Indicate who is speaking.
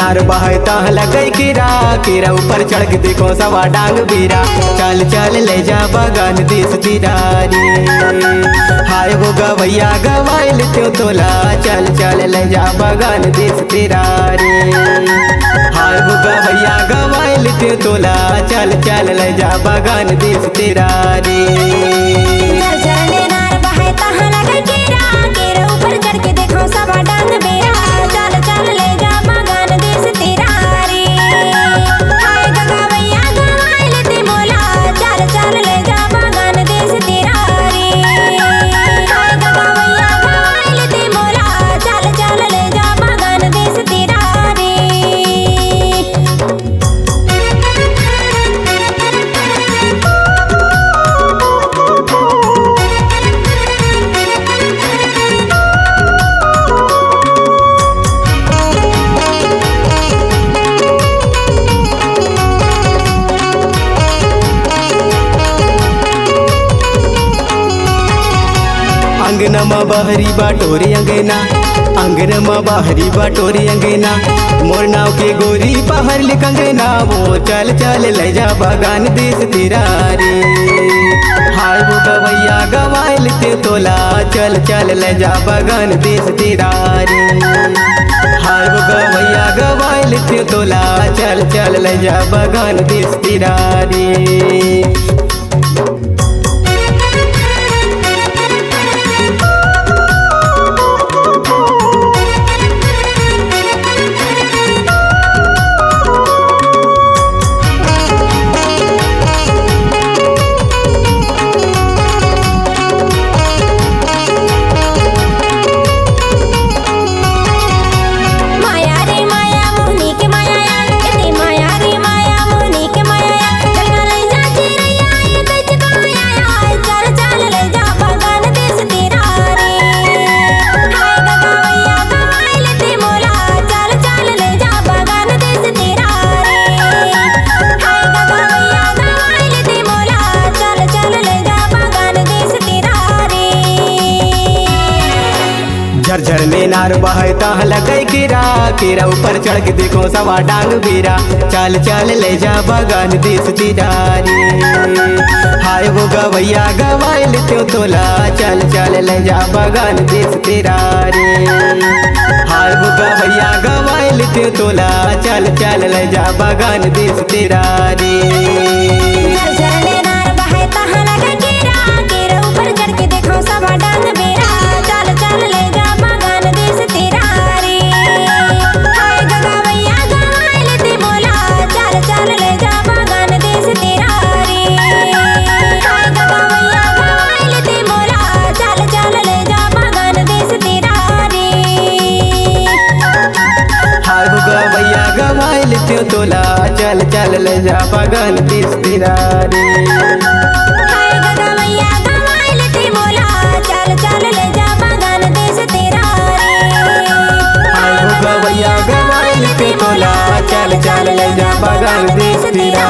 Speaker 1: नार बहता लगई कीरा कीरा ऊपर चढ़ के देखो सवा डांग बीरा चल चल ले जा बगान देश तिरारी हाय वो गवैया गवाइल त्यों तोला चल चल ले जा बगान देश तिरारी हाय वो गवैया गवाइल त्यों तोला चल चल ले जा बगान देश तिरारी अंगनमा बहरी बाटोरी अंगना अंगनमा बहरी बाटोरी अंगना मोर नाव के गोरी बाहर लिखंगना वो चल चल ले जा बगान देश तिरारी हाय वो गवैया गवाइल ते तोला चल चल ले जा बगान देश तिरारी हाय वो गवैया गवाइल ते तोला चल चल ले जा बगान देश तिरारी झरझर में नार बहता लगई कीरा कीरा ऊपर चढ़ के देखो सवा डांग बीरा चल चल ले जा बगान देश तिरारी हाय वो गवैया गवाइल त्यों तोला चल चल ले जा बगान देश तिरारी हाय वो गवैया गवाइल त्यों तोला चल चल ले जा बगान देश तिरारी त्यों तोला चल चल ले जा बगान देश तिरारी
Speaker 2: हाय गवैया गवाइल ते मोला चल चल ले जा बगान देश तिरारी
Speaker 1: हाय गवैया गवाइल ते तोला चल चल ले जा बगान देश तिरारी।